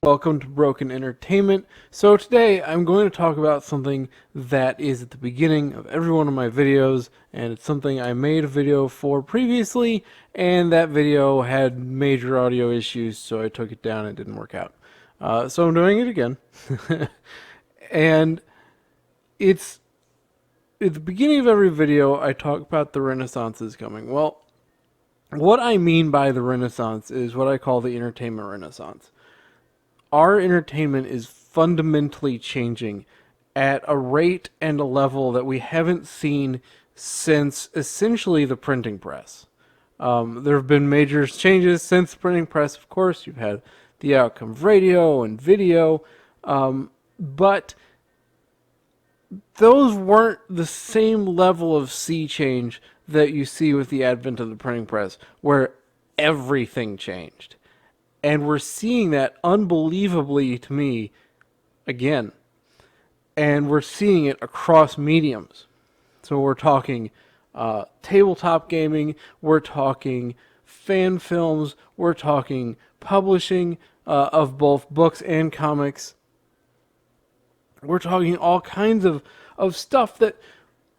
Welcome to Broken Entertainment. So today I'm going to talk about something that is at the beginning of every one of my videos, and it's something I made a video for previously, and that video had major audio issues, so I took it down and it didn't work out. So I'm doing it again. And it's at the beginning of every video I talk about the Renaissance is coming. Well, what I mean by the Renaissance is what I call the entertainment Renaissance. Our entertainment is fundamentally changing at a rate and a level that we haven't seen since essentially the printing press. There have been major changes since the printing press, of course. You've had the outcome of radio and video, but those weren't the same level of sea change that you see with the advent of the printing press, where everything changed. And we're seeing that unbelievably, to me, again. And we're seeing it across mediums. So we're talking tabletop gaming, we're talking fan films, we're talking publishing of both books and comics. We're talking all kinds of stuff that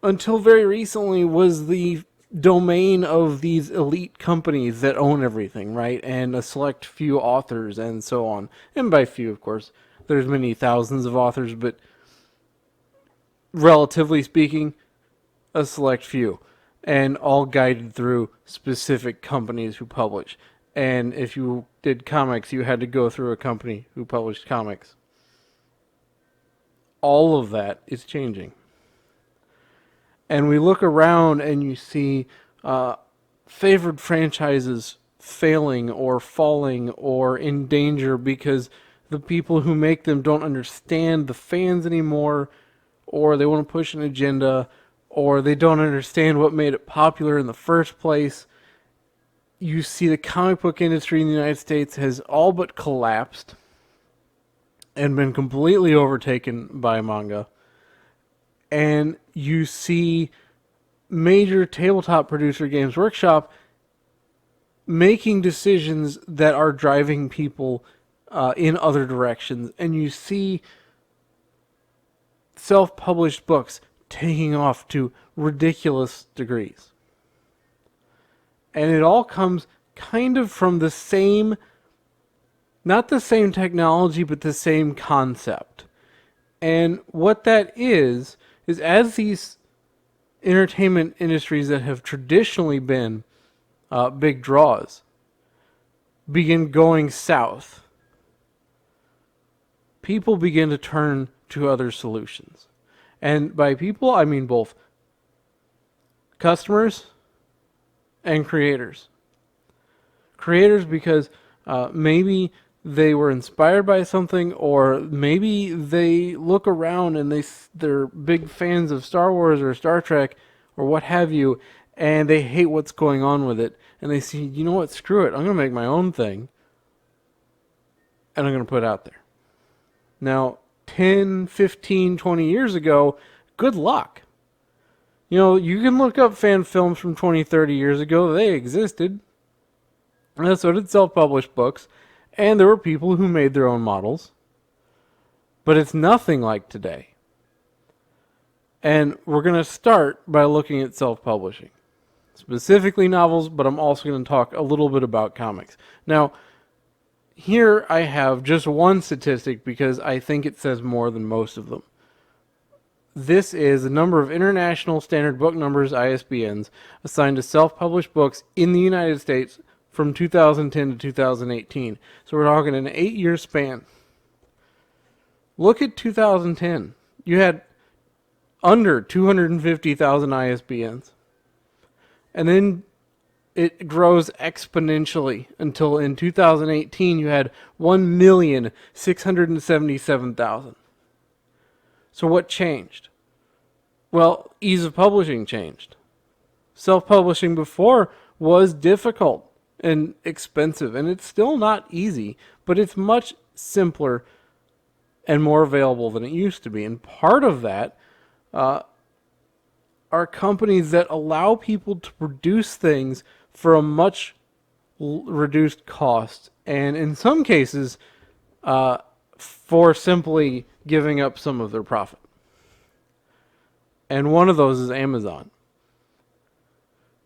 until very recently was the domain of these elite companies that own everything, right? And a select few authors and so on. And by few, of course, there's many thousands of authors, but relatively speaking, a select few. And all guided through specific companies who publish. And if you did comics, you had to go through a company who published comics. All of that is changing. And we look around and you see favored franchises failing or falling or in danger because the people who make them don't understand the fans anymore, or they want to push an agenda, or they don't understand what made it popular in the first place. You see the comic book industry in the United States has all but collapsed and been completely overtaken by manga. And you see major tabletop producer Games Workshop making decisions that are driving people in other directions. And you see self-published books taking off to ridiculous degrees. And it all comes kind of from the same, not the same technology, but the same concept. And what that is as these entertainment industries that have traditionally been big draws begin going south, people begin to turn to other solutions. And by people, I mean both customers and creators. Creators because maybe they were inspired by something, or maybe they look around and they're big fans of Star Wars or Star Trek or what have you, and they hate what's going on with it, and they see, you know what, screw it, I'm going to make my own thing, and I'm going to put it out there. Now, 10, 15, 20 years ago, good luck. You know, you can look up fan films from 20, 30 years ago, they existed. And so did self-published books. And there were people who made their own models. But it's nothing like today. And we're going to start by looking at self-publishing. Specifically novels, but I'm also going to talk a little bit about comics. Now, here I have just one statistic because I think it says more than most of them. This is the number of International Standard Book Numbers, ISBNs, assigned to self-published books in the United States from 2010 to 2018. So we're talking an 8-year span. Look at 2010. You had under 250,000 ISBNs. And then it grows exponentially until in 2018 you had 1,677,000. So what changed? Well, ease of publishing changed. Self-publishing before was difficult and expensive, and it's still not easy, but it's much simpler and more available than it used to be. And part of that are companies that allow people to produce things for a much reduced cost, and in some cases for simply giving up some of their profit. And one of those is Amazon.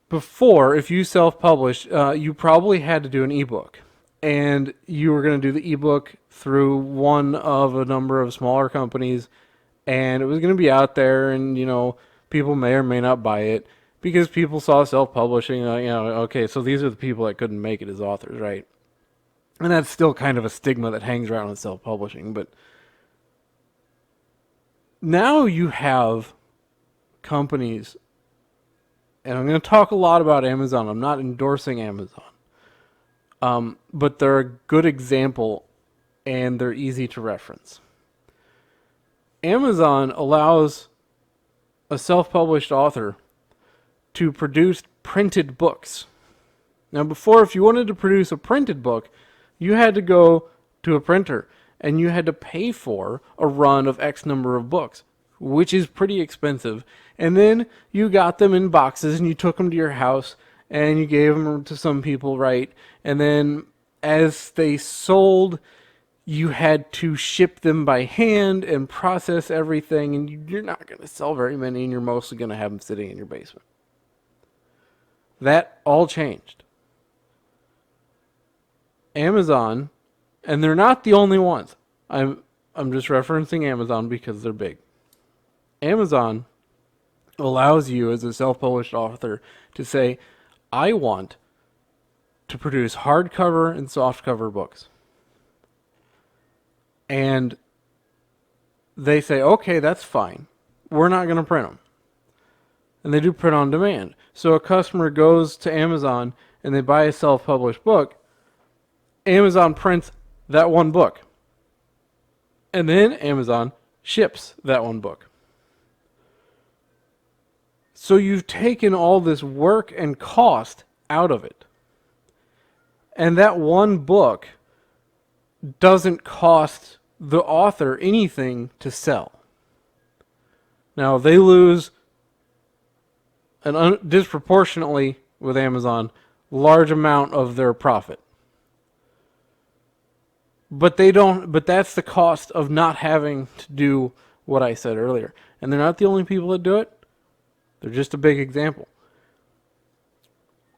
Before, if you self-published, you probably had to do an ebook. And you were going to do the ebook through one of a number of smaller companies. And it was going to be out there, and, people may or may not buy it because people saw self-publishing. Okay, so these are the people that couldn't make it as authors, right? And that's still kind of a stigma that hangs around with self-publishing. But now you have companies, and I'm going to talk a lot about Amazon. I'm not endorsing Amazon. But they're a good example, and they're easy to reference. Amazon allows a self-published author to produce printed books. Now, before, if you wanted to produce a printed book, you had to go to a printer, and you had to pay for a run of X number of books, which is pretty expensive. And then you got them in boxes, and you took them to your house, and you gave them to some people, right? And then as they sold, you had to ship them by hand and process everything, and you're not going to sell very many, and you're mostly going to have them sitting in your basement. That all changed. Amazon, and they're not the only ones. I'm just referencing Amazon because they're big. Amazon allows you as a self-published author to say, I want to produce hardcover and softcover books. And they say, okay, that's fine. We're not going to print them. And they do print on demand. So a customer goes to Amazon and they buy a self-published book. Amazon prints that one book. And then Amazon ships that one book. So you've taken all this work and cost out of it. And that one book doesn't cost the author anything to sell. Now, they lose disproportionately with Amazon large amount of their profit. But that's the cost of not having to do what I said earlier. And they're not the only people that do it. They're just a big example.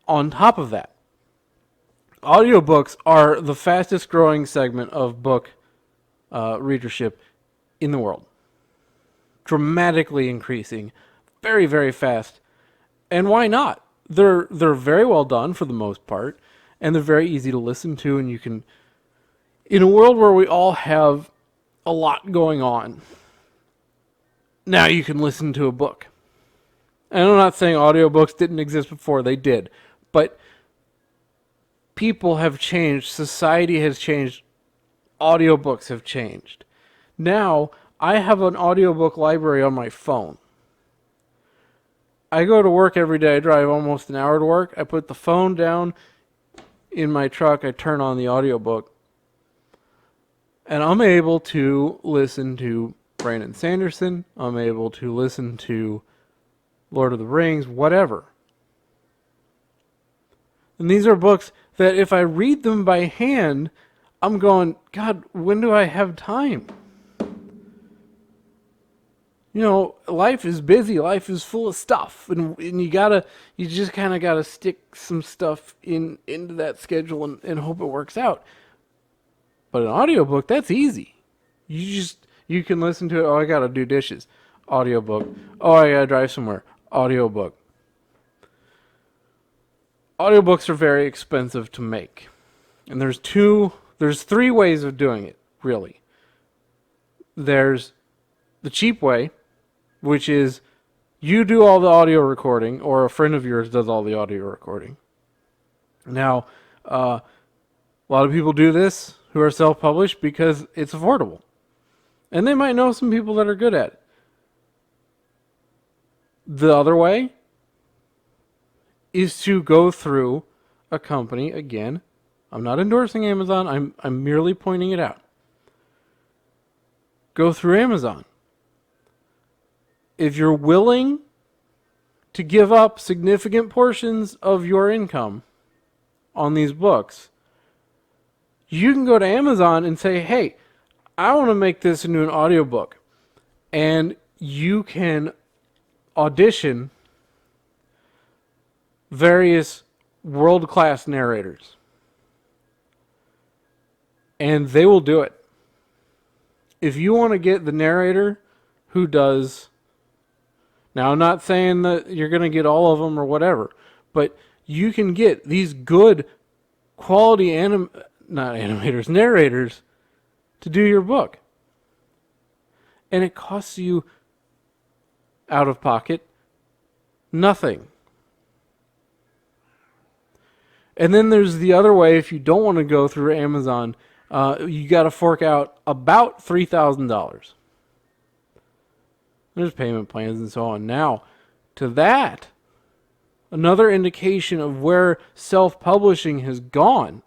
On top of that, audiobooks are the fastest growing segment of book readership in the world. Dramatically increasing. Very, very fast. And why not? They're very well done for the most part. And they're very easy to listen to. And you can, in a world where we all have a lot going on, now you can listen to a book. And I'm not saying audiobooks didn't exist before. They did. But people have changed. Society has changed. Audiobooks have changed. Now, I have an audiobook library on my phone. I go to work every day. I drive almost an hour to work. I put the phone down in my truck. I turn on the audiobook. And I'm able to listen to Brandon Sanderson. I'm able to listen to Lord of the Rings, whatever. And these are books that if I read them by hand, I'm going, God, when do I have time? Life is busy. Life is full of stuff. And you just kind of got to stick some stuff into that schedule and hope it works out. But an audiobook, that's easy. You can listen to it. Oh, I got to do dishes. Audiobook. Oh, I got to drive somewhere. Audiobook. Audiobooks are very expensive to make. And there's three ways of doing it, really. There's the cheap way, which is you do all the audio recording, or a friend of yours does all the audio recording. Now, a lot of people do this who are self-published because it's affordable. And they might know some people that are good at it. The other way is to go through a company. Again, I'm not endorsing Amazon. I'm merely pointing it out. Go through Amazon. If you're willing to give up significant portions of your income on these books, You can go to Amazon and say, hey, I want to make this into an audiobook. And you can audition various world-class narrators. And they will do it. If you want to get the narrator who does... Now, I'm not saying that you're going to get all of them or whatever, but you can get these good quality narrators to do your book. And it costs you, out of pocket, nothing. And then there's the other way. If you don't want to go through Amazon, you got to fork out about $3,000. There's payment plans and so on. Now, to that, another indication of where self-publishing has gone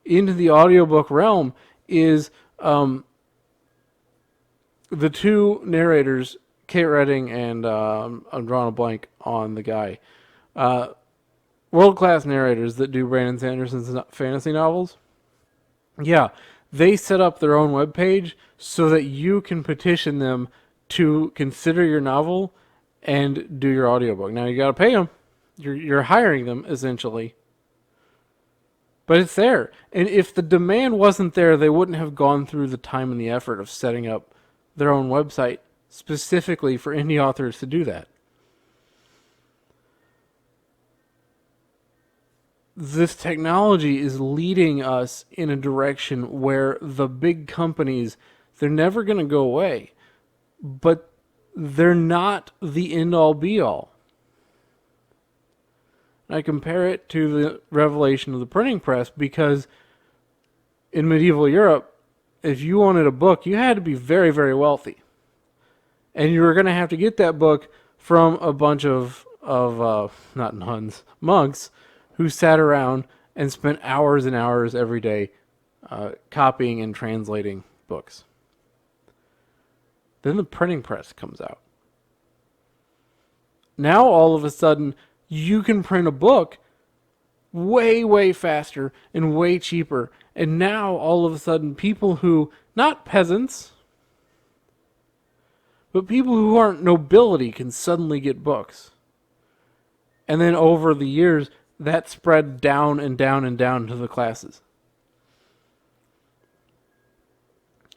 into the audiobook realm is the two narrators, Kate Redding and I'm drawing a blank on the guy. World-class narrators that do Brandon Sanderson's fantasy novels. Yeah, they set up their own webpage so that you can petition them to consider your novel and do your audiobook. Now, you got to pay them. You're hiring them, essentially. But it's there. And if the demand wasn't there, they wouldn't have gone through the time and the effort of setting up their own website specifically for indie authors to do that. This technology is leading us in a direction where the big companies, they're never going to go away. But they're not the end-all be-all. I compare it to the revelation of the printing press because in medieval Europe, if you wanted a book, you had to be very, very wealthy. And you were going to have to get that book from a bunch of not nuns, monks, who sat around and spent hours and hours every day copying and translating books. Then the printing press comes out. Now all of a sudden, you can print a book way, way faster and way cheaper. And now all of a sudden, people who, not peasants, but people who aren't nobility can suddenly get books. And then over the years, that spread down and down and down to the classes.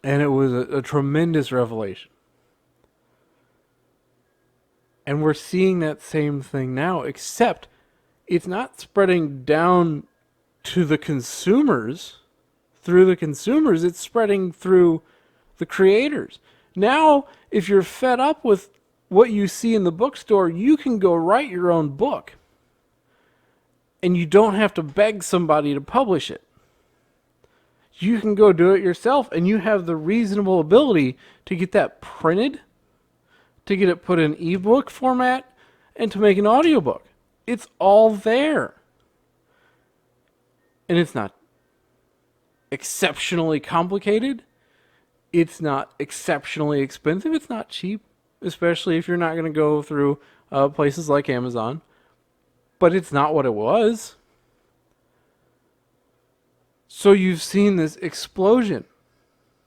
And it was a tremendous revelation. And we're seeing that same thing now, except it's not spreading down to the consumers, through the consumers, it's spreading through the creators. Now, if you're fed up with what you see in the bookstore, you can go write your own book. And you don't have to beg somebody to publish it. You can go do it yourself, and you have the reasonable ability to get that printed, to get it put in ebook format, and to make an audiobook. It's all there. And it's not exceptionally complicated. It's not exceptionally expensive. It's not cheap, especially if you're not going to go through places like Amazon. But it's not what it was. So you've seen this explosion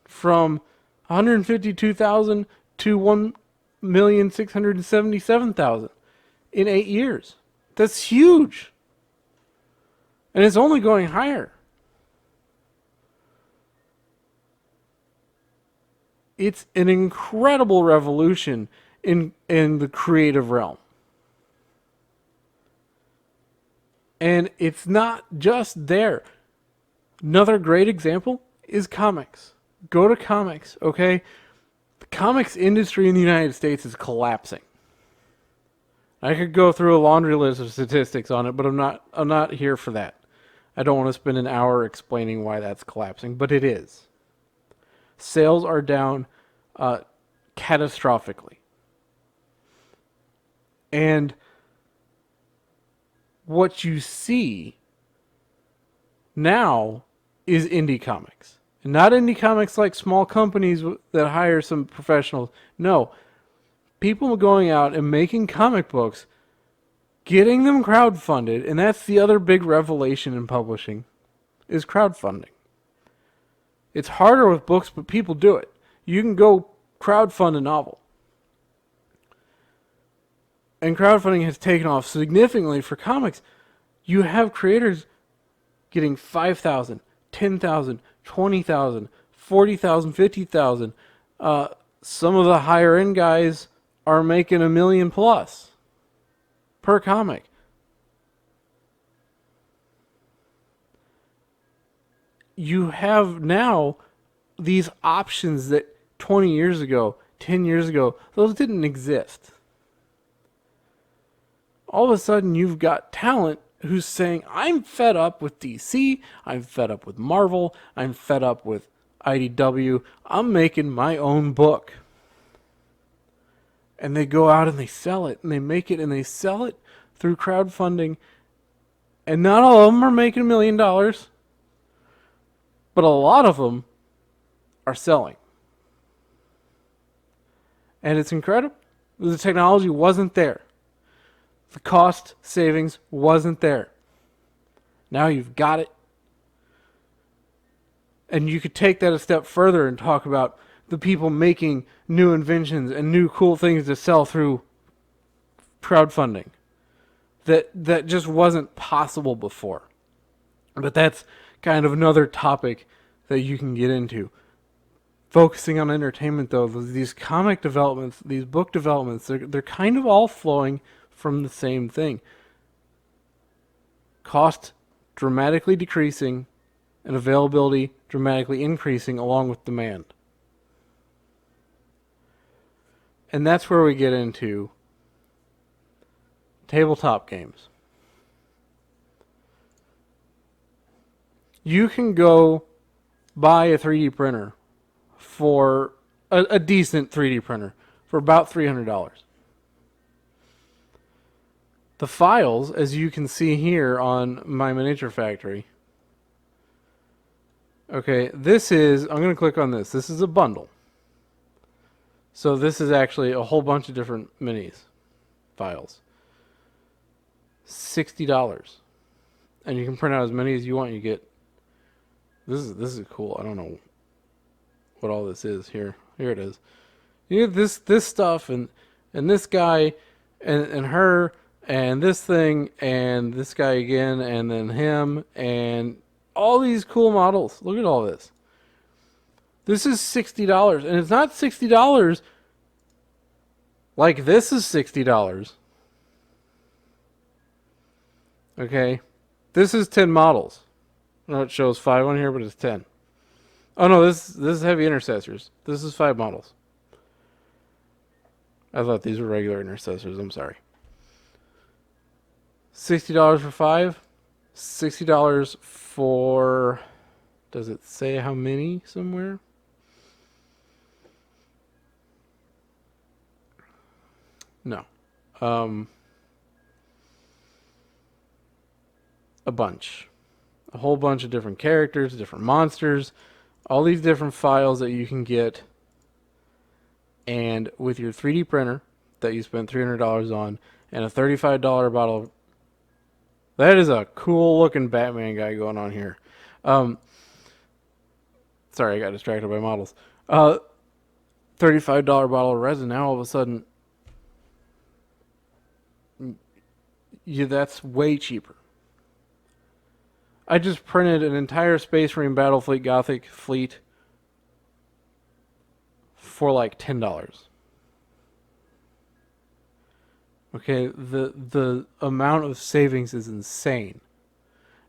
from 152,000 to 1,677,000 in 8 years. That's huge. And it's only going higher. It's an incredible revolution in the creative realm. And it's not just there. Another great example is comics. Go to comics, okay? The comics industry in the United States is collapsing. I could go through a laundry list of statistics on it, but I'm not here for that. I don't want to spend an hour explaining why that's collapsing, but it is. Sales are down catastrophically. And what you see now is indie comics. And not indie comics like small companies that hire some professionals. No. People going out and making comic books, getting them crowdfunded, and that's the other big revelation in publishing, is crowdfunding. It's harder with books, but people do it. You can go crowdfund a novel. And crowdfunding has taken off significantly for comics. You have creators getting 5,000, 10,000, 20,000, 40,000, 50,000. Some of the higher end guys are making $1 million plus per comic. You have now these options that 20 years ago, 10 years ago, those didn't exist. All of a sudden, you've got talent who's saying, I'm fed up with DC, I'm fed up with Marvel, I'm fed up with IDW, I'm making my own book. And they go out and they sell it, and they make it and they sell it through crowdfunding. And not all of them are making $1 million, but a lot of them are selling. And it's incredible. The technology wasn't there. The cost savings wasn't there. Now you've got it. And you could take that a step further and talk about the people making new inventions and new cool things to sell through crowdfunding that just wasn't possible before. But that's kind of another topic that you can get into. Focusing on entertainment, though, these comic developments, these book developments, they're kind of all flowing from the same thing. Cost dramatically decreasing and availability dramatically increasing along with demand. And that's where we get into tabletop games. You can go buy a 3D printer for a decent 3D printer for about $300. The files, as you can see here on my miniature factory. Okay, this is, I'm going to click on this. This is a bundle. So this is actually a whole bunch of different minis files. $60. And you can print out as many as you want. You get, this is cool. I don't know what all this is here. Here it is. You get this stuff and this guy and her and this thing and this guy again and then him and all these cool models. Look at all this. This is $60 and it's not $60 like this is $60. Okay. This is 10 models. I know it shows 5 on here, but it's 10. Oh no, this is heavy intercessors. This is 5 models. I thought these were regular intercessors. I'm sorry. $60 for 5. $60 for... Does it say how many somewhere? No. A bunch. A whole bunch of different characters, different monsters, all these different files that you can get. And with your 3D printer that you spent $300 on and a $35 bottle. That is a cool looking Batman guy going on here. Sorry, I got distracted by models. $35 bottle of resin. Now all of a sudden, that's way cheaper. I just printed an entire Space Marine Battlefleet Gothic fleet for like $10. Okay, the amount of savings is insane.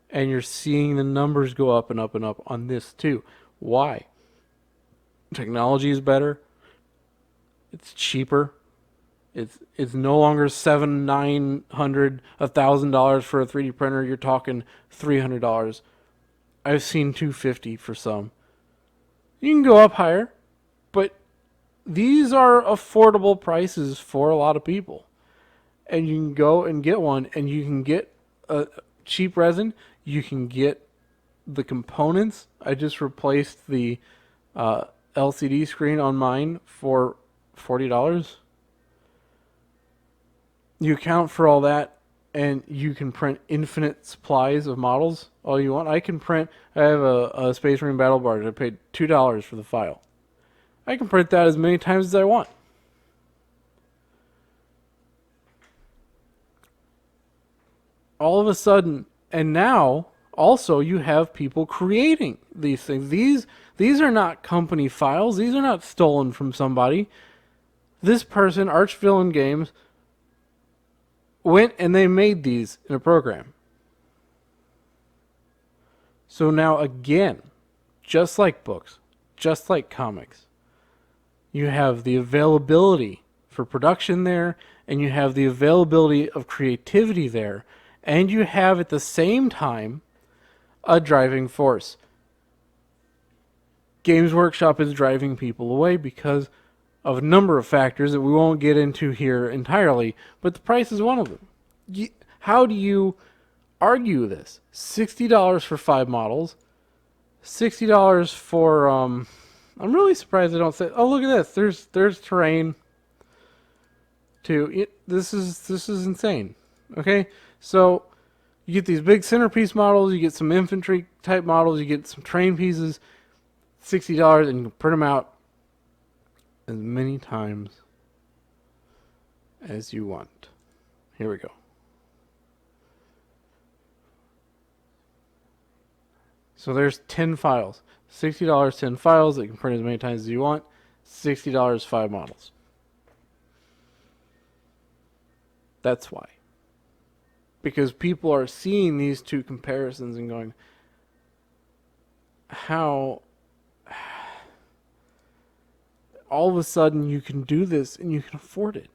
And you're seeing the numbers go up and up and up on this too. Why? Technology is better. It's cheaper. It's no longer $700, $900, $1,000 for a 3D printer. You're talking $300. I've seen $250 for some. You can go up higher, but these are affordable prices for a lot of people. And you can go and get one, and you can get a cheap resin. You can get the components. I just replaced the LCD screen on mine for $40. You account for all that, and you can print infinite supplies of models all you want. I have a Space Marine Battle Barge. I paid $2 for the file. I can print that as many times as I want. All of a sudden, and now also you have people creating these things. These are not company files. These are not stolen from somebody. This person, Archvillain Games, went and they made these in a program. So now again, just like books, just like comics, you have the availability for production there, and you have the availability of creativity there, and you have at the same time a driving force. Games Workshop is driving people away because of a number of factors that we won't get into here entirely, but the price is one of them. How do you argue this? $60 for 5 models, $60 for I'm really surprised they don't say, oh, look at this, there's terrain too. This is insane. Okay, so you get these big centerpiece models, you get some infantry type models, you get some train pieces, $60, and you can print them out as many times as you want. Here we go. So there's 10 files. $60, 10 files that you can print as many times as you want. $60, 5 models. That's why. Because people are seeing these two comparisons and going, how all of a sudden you can do this and you can afford it.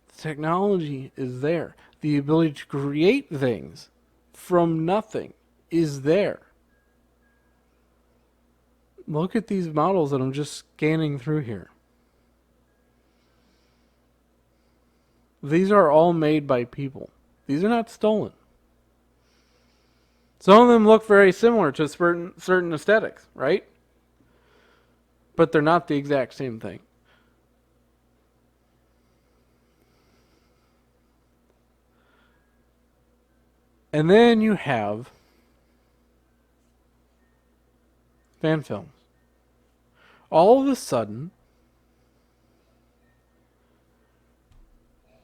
The technology is there. The ability to create things from nothing is there. Look at these models that I'm just scanning through here. These are all made by people. These are not stolen. Some of them look very similar to certain aesthetics, right? But they're not the exact same thing. And then you have fan films. All of a sudden,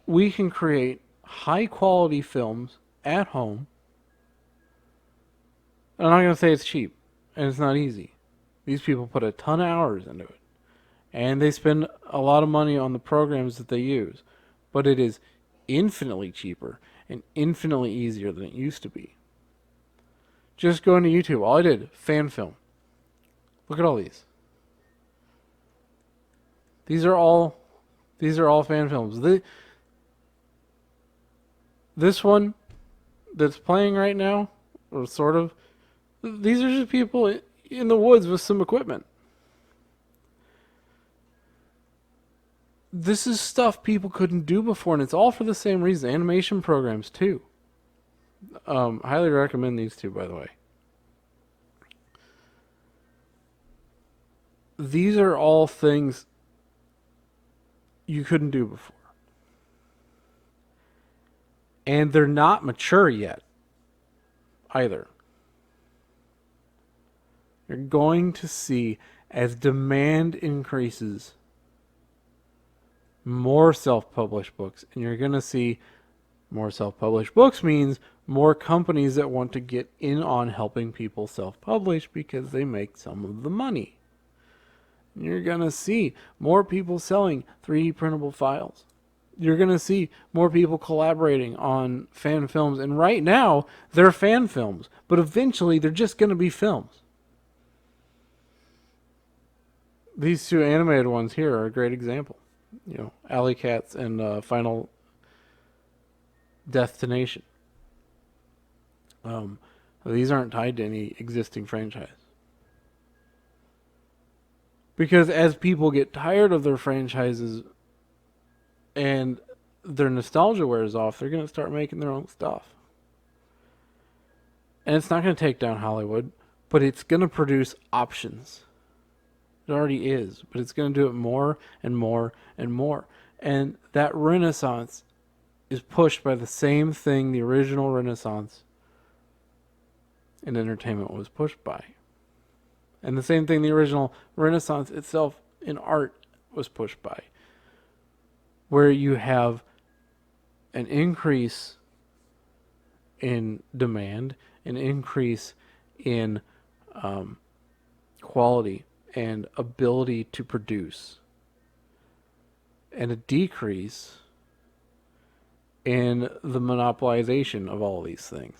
we can create high quality films at home. I'm not going to say it's cheap, and it's not easy. These people put a ton of hours into it, and they spend a lot of money on the programs that they use, but it is infinitely cheaper and infinitely easier than it used to be. Just go into YouTube. All I did, fan film. Look at all these. These are all fan films. This one that's playing right now, or sort of, these are just people in the woods with some equipment. This is stuff people couldn't do before, and it's all for the same reason. Animation programs, too. Highly recommend these two, by the way. These are all things you couldn't do before. And they're not mature yet, either. You're going to see, as demand increases, more self-published books. And you're going to see more self-published books means more companies that want to get in on helping people self-publish because they make some of the money. And you're going to see more people selling 3D printable files. You're going to see more people collaborating on fan films. And right now, they're fan films. But eventually, they're just going to be films. These two animated ones here are a great example. You know, Alley Cats and Final Destination. These aren't tied to any existing franchise. Because as people get tired of their franchises and their nostalgia wears off, they're going to start making their own stuff. And it's not going to take down Hollywood, but it's going to produce options. It already is, but it's going to do it more and more and more. And that renaissance is pushed by the same thing the original Renaissance in entertainment was pushed by. And the same thing the original Renaissance itself in art was pushed by. Where you have an increase in demand, an increase in quality and ability to produce, and a decrease in the monopolization of all these things.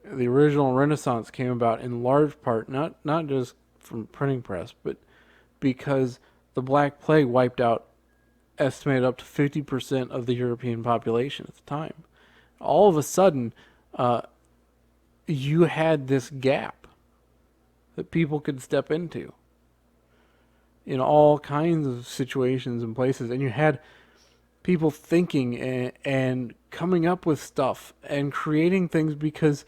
The original Renaissance came about in large part, not just from printing press, but because the Black Plague wiped out, estimated up to 50% of the European population at the time. All of a sudden, you had this gap that people could step into in all kinds of situations and places, and you had people thinking and coming up with stuff and creating things because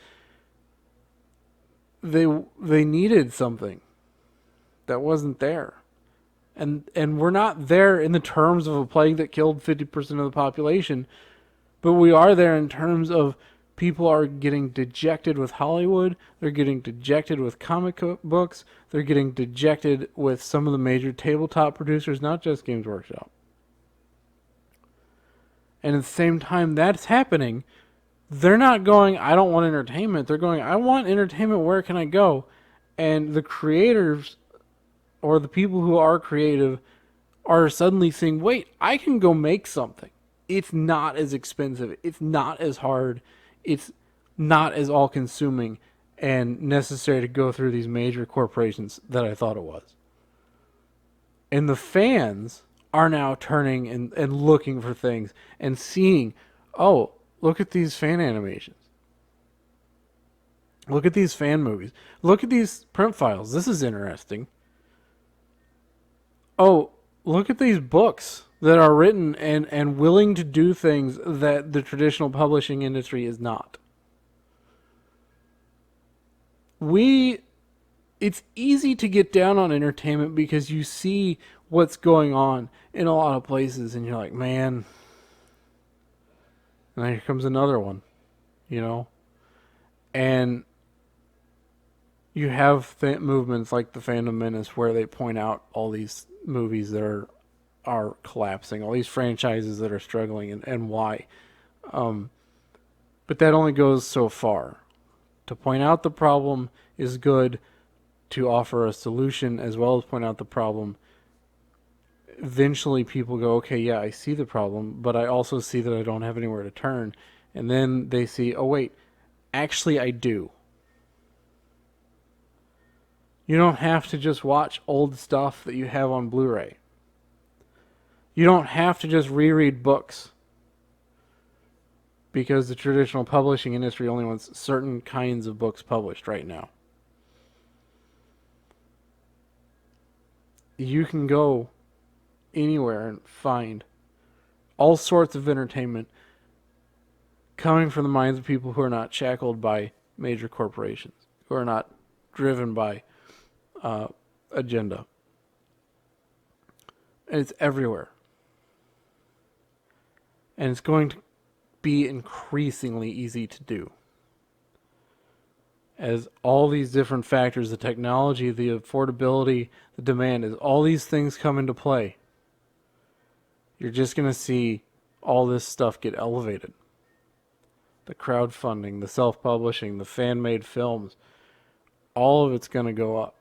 they needed something that wasn't there. And we're not there in the terms of a plague that killed 50% of the population, but we are there in terms of people are getting dejected with Hollywood, they're getting dejected with comic books, they're getting dejected with some of the major tabletop producers, not just Games Workshop. And at the same time that's happening, they're not going, I don't want entertainment. They're going, I want entertainment, where can I go? And the creators, or the people who are creative, are suddenly saying, wait, I can go make something. It's not as expensive. It's not as hard. It's not as all-consuming and necessary to go through these major corporations that I thought it was. And the fans are now turning and looking for things and seeing, oh, look at these fan animations. Look at these fan movies. Look at these print files. This is interesting. Oh, look at these books that are written and willing to do things that the traditional publishing industry is not. It's easy to get down on entertainment because you see what's going on in a lot of places and you're like, man, and here comes another one, you know? And you have movements like the Fandom Menace where they point out all these movies that are collapsing, all these franchises that are struggling, and why. But that only goes so far. To point out the problem is good. To offer a solution as well as point out the problem, eventually people go, okay, yeah, I see the problem, but I also see that I don't have anywhere to turn. And then they see, oh wait, actually I do. You don't have to just watch old stuff that you have on Blu-ray. You don't have to just reread books because the traditional publishing industry only wants certain kinds of books published right now. You can go anywhere and find all sorts of entertainment coming from the minds of people who are not shackled by major corporations, who are not driven by agenda. And it's everywhere. And it's going to be increasingly easy to do. As all these different factors, the technology, the affordability, the demand, as all these things come into play, you're just going to see all this stuff get elevated. The crowdfunding, the self-publishing, the fan-made films, all of it's going to go up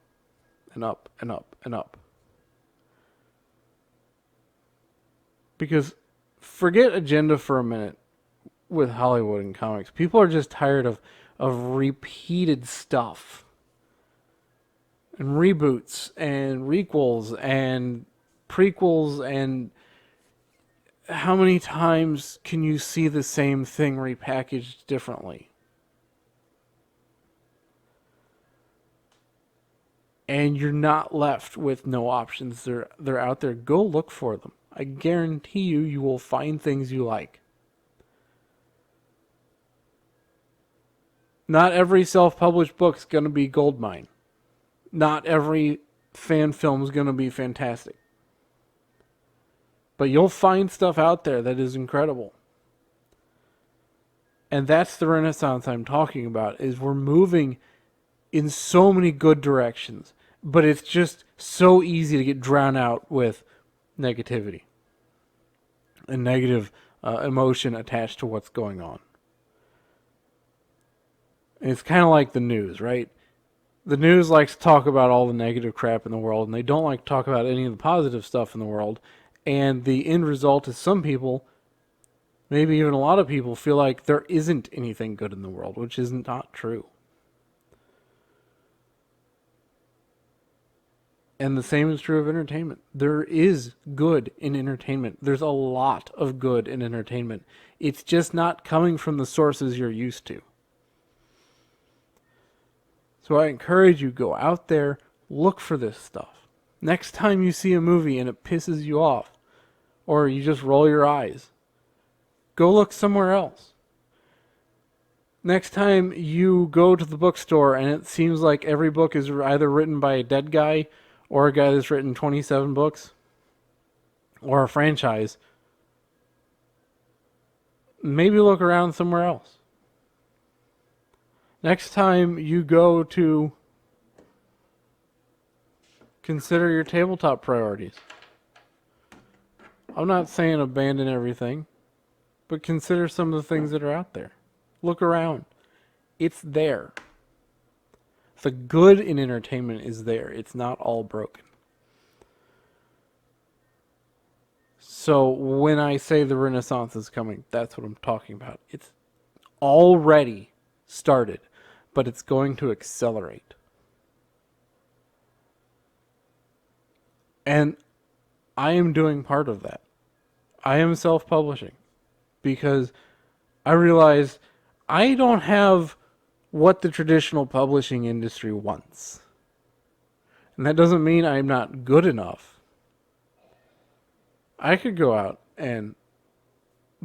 and up and up and up. Because forget agenda for a minute with Hollywood and comics. People are just tired of repeated stuff. And reboots and requels and prequels, and how many times can you see the same thing repackaged differently? And you're not left with no options. They're out there. Go look for them. I guarantee you will find things you like. Not every self-published book's going to be goldmine. Not every fan film is going to be fantastic. But you'll find stuff out there that is incredible. And that's the Renaissance I'm talking about, is we're moving in so many good directions, but it's just so easy to get drowned out with negativity and negative emotion attached to what's going on. And it's kind of like the news, right? The news likes to talk about all the negative crap in the world, and they don't like to talk about any of the positive stuff in the world. And the end result is some people, maybe even a lot of people, feel like there isn't anything good in the world, which is not true. And the same is true of entertainment. There is good in entertainment. There's a lot of good in entertainment. It's just not coming from the sources you're used to. So I encourage you, go out there, look for this stuff. Next time you see a movie and it pisses you off, or you just roll your eyes, go look somewhere else. Next time you go to the bookstore and it seems like every book is either written by a dead guy or a guy that's written 27 books, or a franchise, maybe look around somewhere else. Next time you go to consider your tabletop priorities. I'm not saying abandon everything, but consider some of the things that are out there. Look around. It's there. The good in entertainment is there. It's not all broken. So when I say the Renaissance is coming, that's what I'm talking about. It's already started, but it's going to accelerate. And I am doing part of that. I am self-publishing because I realize I don't have what the traditional publishing industry wants. And that doesn't mean I'm not good enough. I could go out and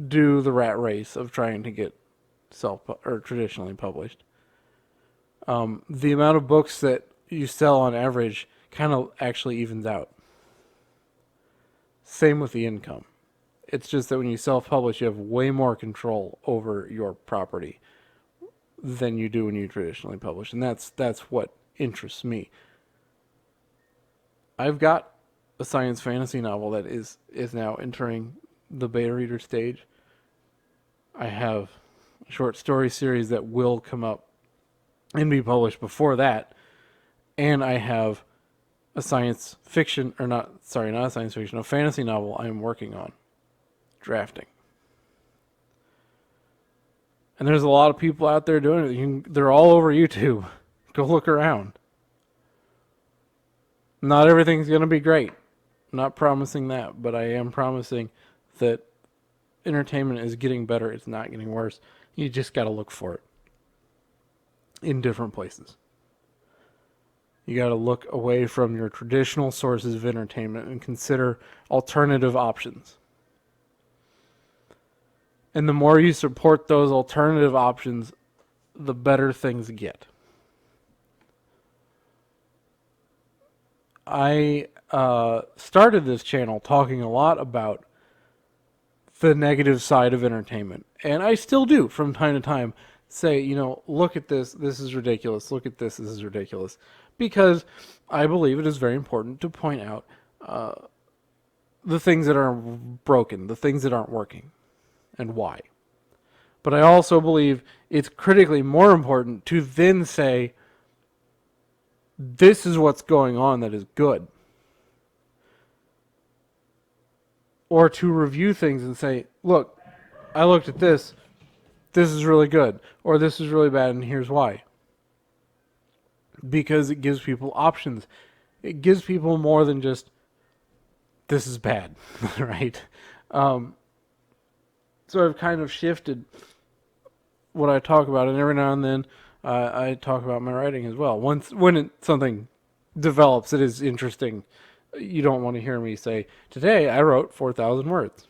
do the rat race of trying to get traditionally published. The amount of books that you sell on average kind of actually evens out. Same with the income. It's just that when you self-publish, you have way more control over your property than you do when you traditionally publish. And that's what interests me. I've got a science fantasy novel that is now entering the beta reader stage. I have a short story series that will come up and be published before that. And I have a science fiction, not a science fiction, a fantasy novel I am working on, drafting. And there's a lot of people out there doing it. They're all over YouTube. Go look around. Not everything's going to be great. I'm not promising that, but I am promising that entertainment is getting better. It's not getting worse. You just got to look for it in different places. You got to look away from your traditional sources of entertainment and consider alternative options. And the more you support those alternative options, the better things get. I started this channel talking a lot about the negative side of entertainment. And I still do from time to time say, look at this. This is ridiculous. Look at this. This is ridiculous. Because I believe it is very important to point out the things that are broken, the things that aren't working, and why. But I also believe it's critically more important to then say, this is what's going on that is good. Or to review things and say, look, I looked at this. This is really good. Or this is really bad, and here's why. Because it gives people options. It gives people more than just, this is bad, right? So I've kind of shifted what I talk about, and every now and then I talk about my writing as well. When something develops that is interesting, you don't want to hear me say, today I wrote 4,000 words.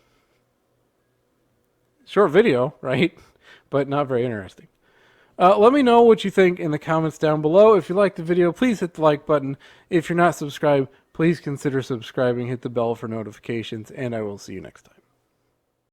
Short video, right? But not very interesting. Let me know what you think in the comments down below. If you liked the video, please hit the like button. If you're not subscribed, Please consider subscribing, hit the bell for notifications, and I will see you next time.